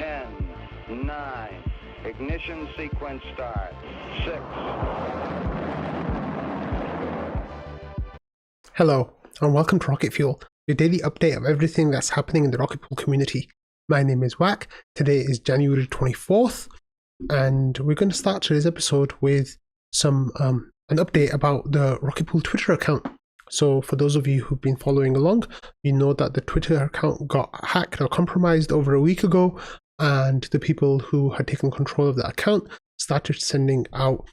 10, 9, ignition sequence start, 6. Hello, and welcome to Rocket Fuel, your daily update of everything that's happening in the Rocket Pool community. My name is Wack. Today is January 24th, and we're going to start today's episode with an update about the Rocket Pool Twitter account. So for those of you who've been following along, you know that the Twitter account got hacked or compromised over a week ago, and the people who had taken control of the account started sending out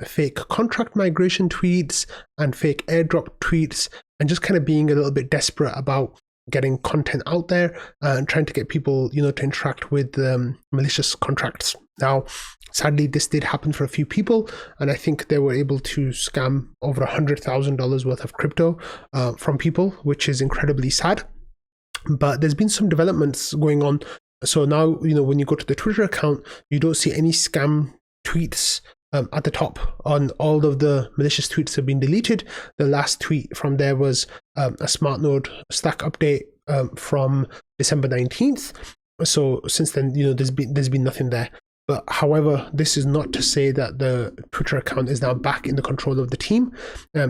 fake contract migration tweets and fake airdrop tweets, and just kind of being a little bit desperate about getting content out there and trying to get people, to interact with malicious contracts. Now, sadly, this did happen for a few people, and I think they were able to scam over $100,000 worth of crypto from people, which is incredibly sad. But there's been some developments going on. So now, when you go to the Twitter account, you don't see any scam tweets at the top. On all of the malicious tweets have been deleted. The last tweet from there was a smart node stack update from December 19th. So since then, there's been nothing there. But however, this is not to say that the Twitter account is now back in the control of the team.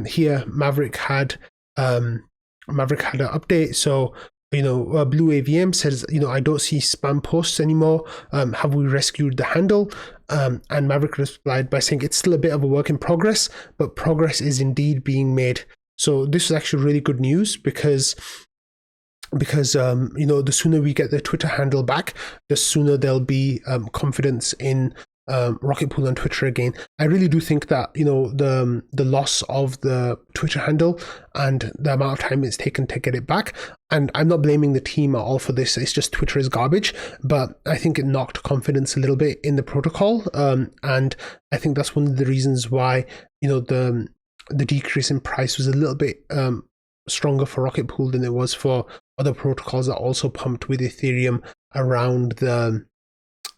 Here, Maverick had an update. So Blue AVM says, I don't see spam posts anymore. Have we rescued the handle? And Maverick replied by saying it's still a bit of a work in progress, but progress is indeed being made. So this is actually really good news because the sooner we get the Twitter handle back, the sooner there'll be confidence in Rocket Pool on Twitter again. I really do think that the loss of the Twitter handle and the amount of time it's taken to get it back, and I'm not blaming the team at all for this, it's just Twitter is garbage, but I think it knocked confidence a little bit in the protocol, and I think that's one of the reasons why the decrease in price was a little bit stronger for Rocket Pool than it was for other protocols that also pumped with Ethereum around the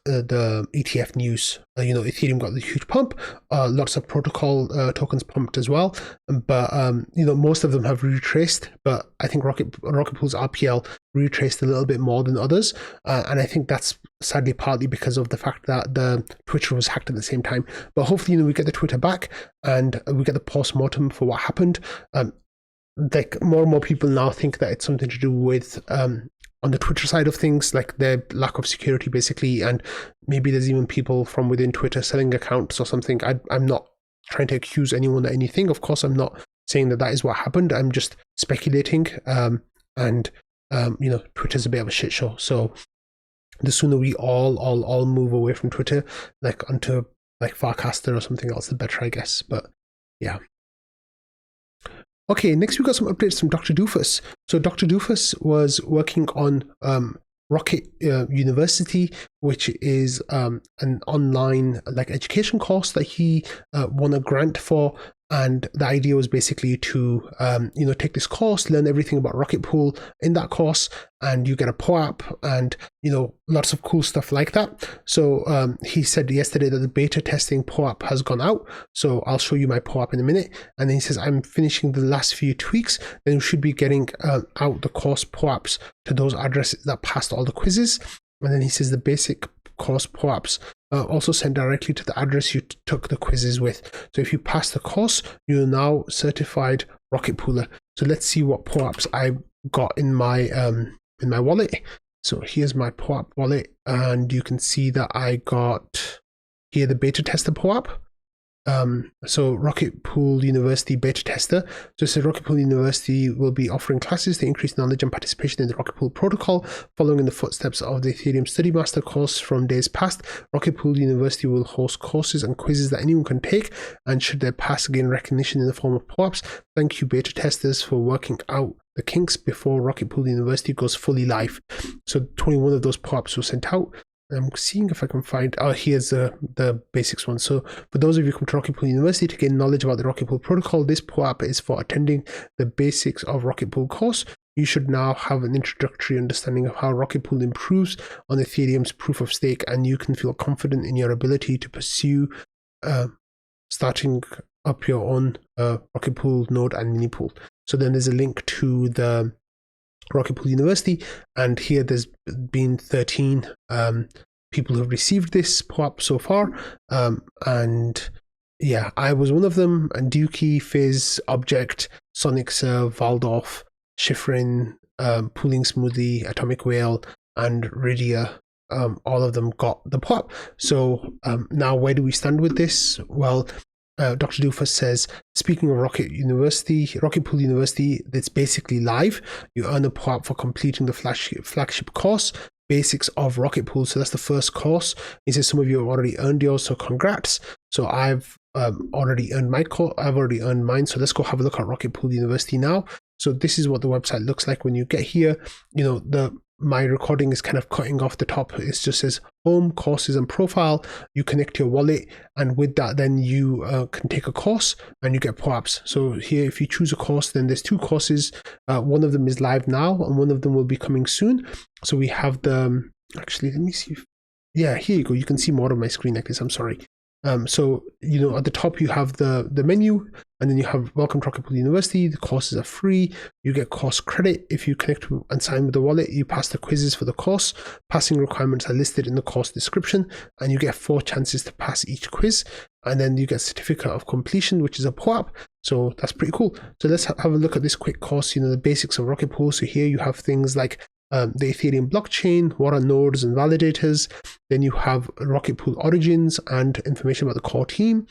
ETF news. Ethereum got the huge pump, lots of protocol tokens pumped as well, but most of them have retraced, but I think Rocket Pool's RPL retraced a little bit more than others, and I think that's sadly partly because of the fact that the Twitter was hacked at the same time. But hopefully we get the Twitter back and we get the post-mortem for what happened. Like more and more people now think that it's something to do with on the Twitter side of things, like their lack of security basically, and maybe there's even people from within Twitter selling accounts or something. I'm not trying to accuse anyone of anything. Of course, I'm not saying that is what happened. I'm just speculating, and Twitter's a bit of a shit show. So the sooner we all move away from Twitter, like onto like Farcaster or something else, the better, I guess. But yeah. Okay, next we got some updates from Dr. Doofus. So Dr. Doofus was working on Rocket University, which is an online education course that he won a grant for. And the idea was basically to take this course, learn everything about Rocket Pool in that course, and you get a POAP and lots of cool stuff like that. So he said yesterday that the beta testing POAP has gone out. So I'll show you my POAP in a minute. And then he says I'm finishing the last few tweaks. Then we should be getting out the course POAPs to those addresses that passed all the quizzes. And then he says the basic course POAPs also sent directly to the address you took the quizzes with. So if you pass the course, you're now certified Rocket Pooler. So let's see what POAPs I got in my wallet. So here's my POAP wallet, and you can see that I got here the beta tester POAP. So Rocket Pool University beta tester. So it says Rocket Pool University will be offering classes to increase knowledge and participation in the Rocket Pool protocol, following in the footsteps of the Ethereum Study Master course from days past. Rocket Pool University will host courses and quizzes that anyone can take, and should their pass gain recognition in the form of POAPs. Thank you, beta testers, for working out the kinks before Rocket Pool University goes fully live. So 21 of those POAPs were sent out. I'm seeing if I can find, here's the basics one. So for those of you who come to Rocket Pool University to gain knowledge about the Rocket Pool protocol, this POAP is for attending the basics of Rocket Pool course. You should now have an introductory understanding of how Rocket Pool improves on Ethereum's proof of stake, and you can feel confident in your ability to pursue starting up your own Rocket Pool node and mini pool. So then there's a link to the Rocket Pool University, and here there's been 13 people who have received this POAP so far, and yeah, I was one of them, and Dookie, Fizz, Object, Sonic Serve, Valdorf, Schifrin, Pooling Smoothie, Atomic Whale, and Rydia. All of them got the POAP. So now where do we stand with this? Well, Dr. Doofus says, speaking of Rocket Pool University, it's basically live. You earn a POAP for completing the flagship course, Basics of Rocket Pool. So that's the first course. He says some of you have already earned yours, so congrats. So I've already earned my course. I've already earned mine. So let's go have a look at Rocket Pool University now. So this is what the website looks like when you get here. You know, my recording is kind of cutting off the top. It just says home, courses, and profile. You connect your wallet, and with that, then you can take a course and you get POAPs. So here, if you choose a course, then there's 2 courses. One of them is live now, and one of them will be coming soon. So we have the, actually, let me see. Yeah, here you go. You can see more of my screen like this. I'm sorry. So, you know, at the top you have the menu, and then you have Welcome to Rocket Pool University. The courses are free. You get course credit. If you connect and sign with the wallet, you pass the quizzes for the course. Passing requirements are listed in the course description, and you get 4 chances to pass each quiz. And then you get certificate of completion, which is a POAP. So that's pretty cool. So let's have a look at this quick course, you know, the basics of Rocket Pool. So here you have things like the Ethereum blockchain, what are nodes and validators. Then you have Rocket Pool origins and information about the core team.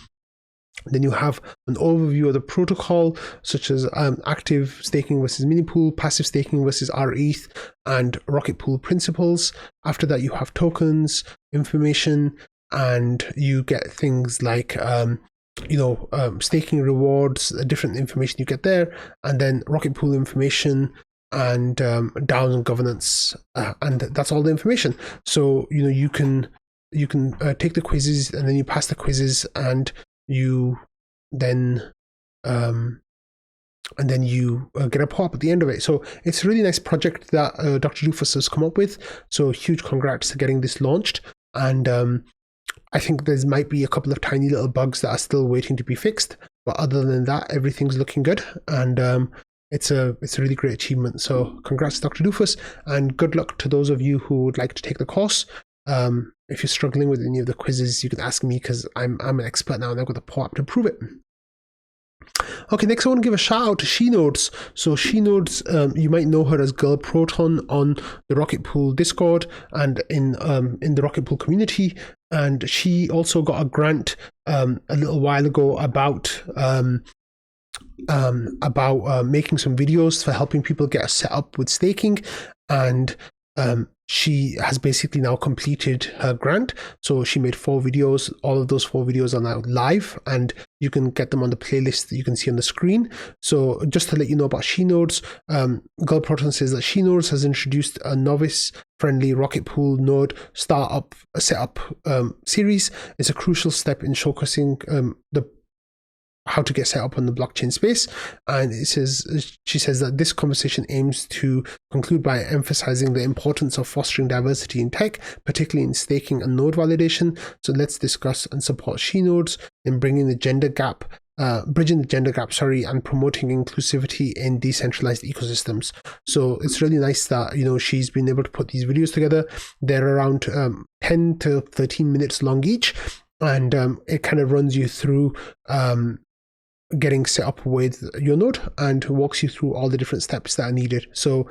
Then you have an overview of the protocol, such as active staking versus mini pool, passive staking versus RETH, and Rocket Pool principles. After that, you have tokens, information, and you get things like staking rewards, different information you get there, and then Rocket Pool information, and DAOs and governance, and that's all the information. So you know, you can take the quizzes, and then you pass the quizzes, and you then get a POAP at the end of it. So it's a really nice project that Dr. Doofus has come up with. So huge congrats to getting this launched. And I think there might be a couple of tiny little bugs that are still waiting to be fixed, but other than that, everything's looking good. And it's a really great achievement. So congrats, Dr. Doofus, and good luck to those of you who would like to take the course. If you're struggling with any of the quizzes, you can ask me, because I'm an expert now and I've got the POAP to prove it. Okay, next I want to give a shout out to SheNodes. So SheNodes, you might know her as Girl Proton on the Rocket Pool Discord and in the Rocket Pool community. And she also got a grant a little while ago about making some videos for helping people get set up with staking, and she has basically now completed her grant. So she made 4 videos. All of those 4 videos are now live, and you can get them on the playlist that you can see on the screen. So just to let you know about SheNodes, Girl Proton says that SheNodes has introduced a novice-friendly Rocket Pool node startup setup series. It's a crucial step in showcasing how to get set up on the blockchain space. And she says that this conversation aims to conclude by emphasizing the importance of fostering diversity in tech, particularly in staking and node validation. So let's discuss and support SheNodes in bridging the gender gap, and promoting inclusivity in decentralized ecosystems. So it's really nice that, you know, she's been able to put these videos together. They're around 10 to 13 minutes long each, and it kind of runs you through getting set up with your node and walks you through all the different steps that are needed. So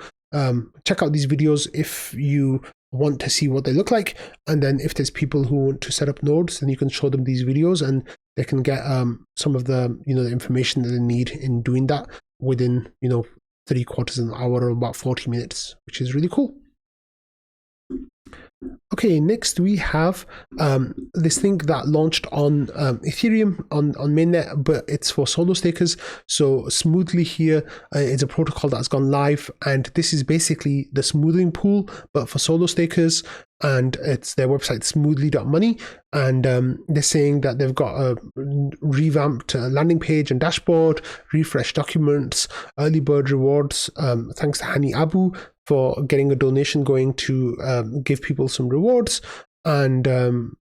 check out these videos if you want to see what they look like, and then if there's people who want to set up nodes, then you can show them these videos and they can get some of the the information that they need in doing that within 3/4 of an hour or about 40 minutes, which is really cool. Okay, next we have this thing that launched on Ethereum on mainnet, but it's for solo stakers. So Smoothly here is a protocol that's gone live, and this is basically the smoothing pool, but for solo stakers. And it's their website, smoothly.money. And they're saying that they've got a revamped landing page and dashboard, refreshed documents, early bird rewards, thanks to Hani Abu for getting a donation going to give people some rewards, and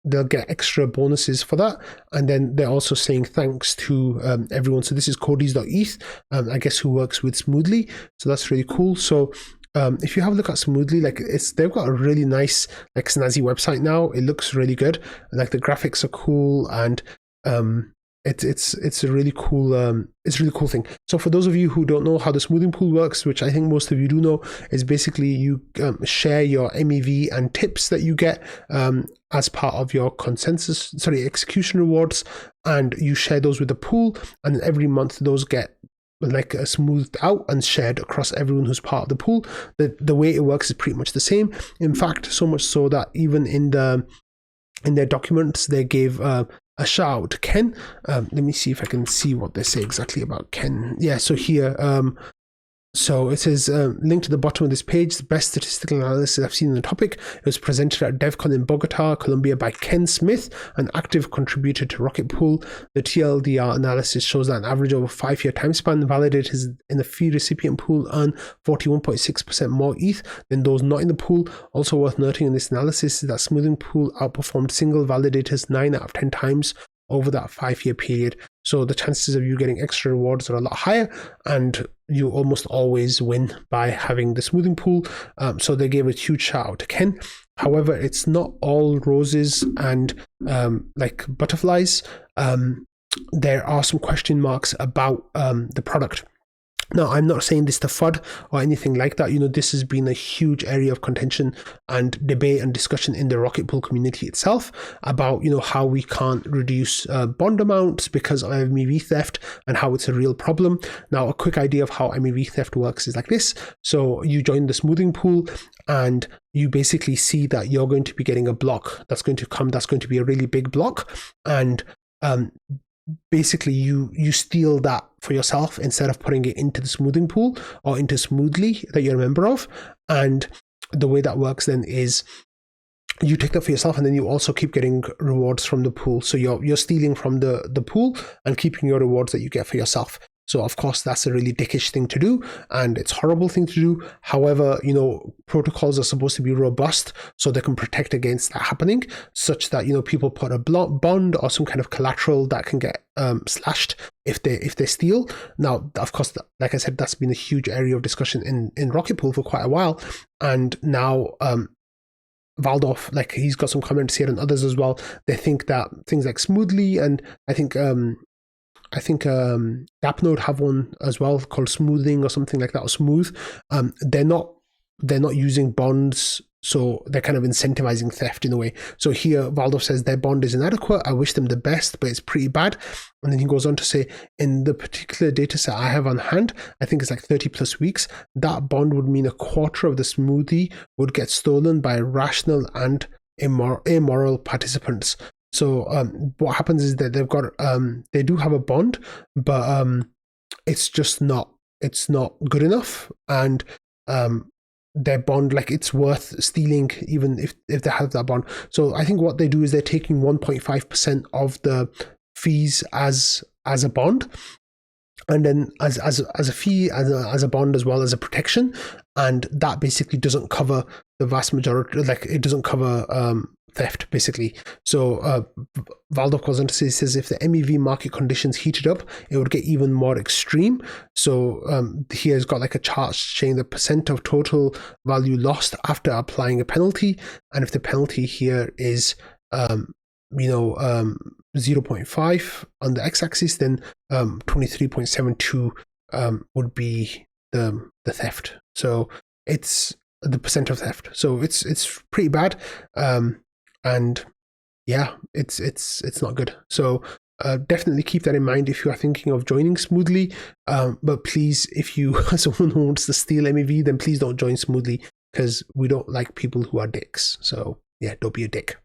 they'll get extra bonuses for that. And then they're also saying thanks to everyone. So this is Cody's.eth, I guess, who works with Smoothly. So that's really cool. So if you have a look at Smoothly, like they've got a really nice, like, snazzy website now. It looks really good. Like the graphics are cool, and it's a really cool thing. So for those of you who don't know how the smoothing pool works, which I think most of you do know, is basically you share your MEV and tips that you get as part of your execution rewards, and you share those with the pool, and every month those get like smoothed out and shared across everyone who's part of the pool. The way it works is pretty much the same. In fact, so much so that even in their documents they gave a shout out to Ken. Let me see if I can see what they say exactly about Ken. Yeah, so here, so it says, linked to the bottom of this page, the best statistical analysis I've seen on the topic. It was presented at DevCon in Bogota, Colombia by Ken Smith, an active contributor to Rocket Pool. The TLDR analysis shows that an average over 5-year time span, validators in the fee recipient pool earn 41.6% more ETH than those not in the pool. Also worth noting in this analysis is that smoothing pool outperformed single validators 9 out of 10 times over that 5-year period. So the chances of you getting extra rewards are a lot higher, and you almost always win by having the smoothing pool. So they gave a huge shout out to Ken. However, it's not all roses and like butterflies. There are some question marks about the product. Now, I'm not saying this to FUD or anything like that. This has been a huge area of contention and debate and discussion in the Rocket Pool community itself about, how we can't reduce bond amounts because of MEV theft and how it's a real problem. Now, a quick idea of how MEV theft works is like this. So you join the smoothing pool and you basically see that you're going to be getting a block that's going to come, that's going to be a really big block. And basically you steal that for yourself instead of putting it into the smoothing pool or into Smoothly that you're a member of. And the way that works then is you take that for yourself, and then you also keep getting rewards from the pool. So you're stealing from the pool and keeping your rewards that you get for yourself. So of course that's a really dickish thing to do, and it's a horrible thing to do. However, protocols are supposed to be robust so they can protect against that happening, such that people put a bond or some kind of collateral that can get slashed if they steal. Now, of course, like I said, that's been a huge area of discussion in Rocket Pool for quite a while, and now Valdorf, like, he's got some comments here and others as well. They think that things like Smoothly, and I think Dapnode have one as well called Smoothing or something like that, or Smooth. They're not using bonds, so they're kind of incentivizing theft in a way. So here Valdorf says their bond is inadequate. I wish them the best, but it's pretty bad. And then he goes on to say, in the particular data set I have on hand, I think it's like 30 plus weeks, that bond would mean a quarter of the Smoothie would get stolen by rational and immoral participants. So what happens is that they've got they do have a bond, but it's just not good enough, and their bond, like, it's worth stealing even if they have that bond. So I think what they do is they're taking 1.5% of the fees as a bond, and then as a fee, as a bond, as well as a protection, and that basically doesn't cover the vast majority. Like, it doesn't cover theft, basically. So Valdorf goes on to say, says if the MEV market conditions heated up, it would get even more extreme. So he has got like a chart showing the percent of total value lost after applying a penalty, and if the penalty here is 0.5 on the x-axis, then 23.72 would be the theft. So it's the percent of theft. So it's pretty bad. And yeah, it's not good. So definitely keep that in mind if you are thinking of joining Smoothly. But please, if you are someone who wants to steal MEV, then please don't join Smoothly, because we don't like people who are dicks. So yeah, don't be a dick.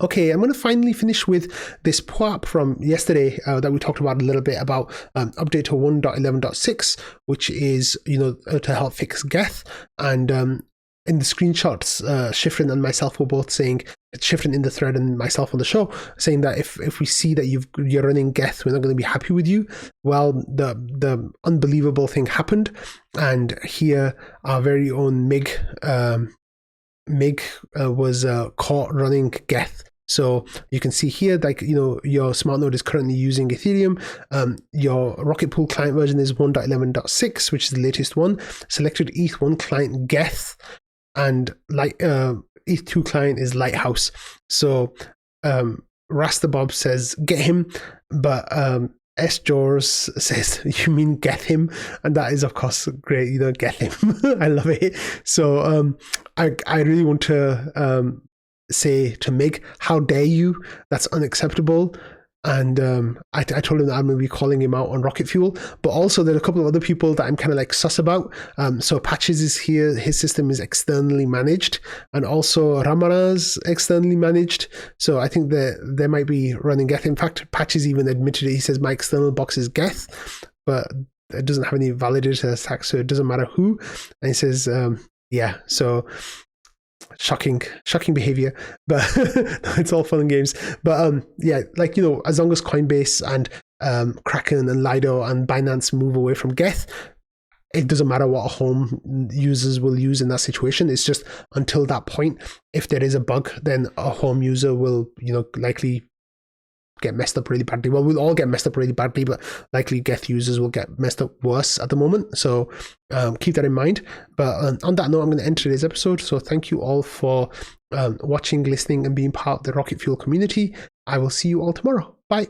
Okay, I'm going to finally finish with this PWAP from yesterday that we talked about a little bit about update to 1.11.6, which is, to help fix Geth. And in the screenshots, Shifrin and myself were both saying, Shifrin in the thread and myself on the show, saying that if we see that you're running Geth, we're not going to be happy with you. Well, the unbelievable thing happened, and here our very own Mig was caught running Geth. So you can see here, like, your smart node is currently using Ethereum. Your Rocket Pool client version is 1.11.6, which is the latest one. Selected ETH1 client Geth, and ETH2 client is Lighthouse. So Rastabob says get him, but S. Jaws says, you mean get him? And that is, of course, great. Get him. I love it. So I really want to say to Mig, how dare you? That's unacceptable. And I told him that I'm going to be calling him out on Rocket Fuel. But also there are a couple of other people that I'm kind of like sus about. So Patches is here. His system is externally managed. And also Ramara's externally managed. So I think that they might be running Geth. In fact, Patches even admitted it. He says my external box is Geth, but it doesn't have any validator attacks, so it doesn't matter who. And he says, yeah, so shocking behavior, but it's all fun and games. But yeah, like, as long as Coinbase and Kraken and Lido and Binance move away from Geth, it doesn't matter what home users will use in that situation. It's just until that point, if there is a bug, then a home user will, likely get messed up really badly. Well, we'll all get messed up really badly, but likely Geth users will get messed up worse at the moment. So keep that in mind. But on that note, I'm going to end today's episode. So thank you all for watching, listening, and being part of the Rocket Fuel community. I will see you all tomorrow. Bye.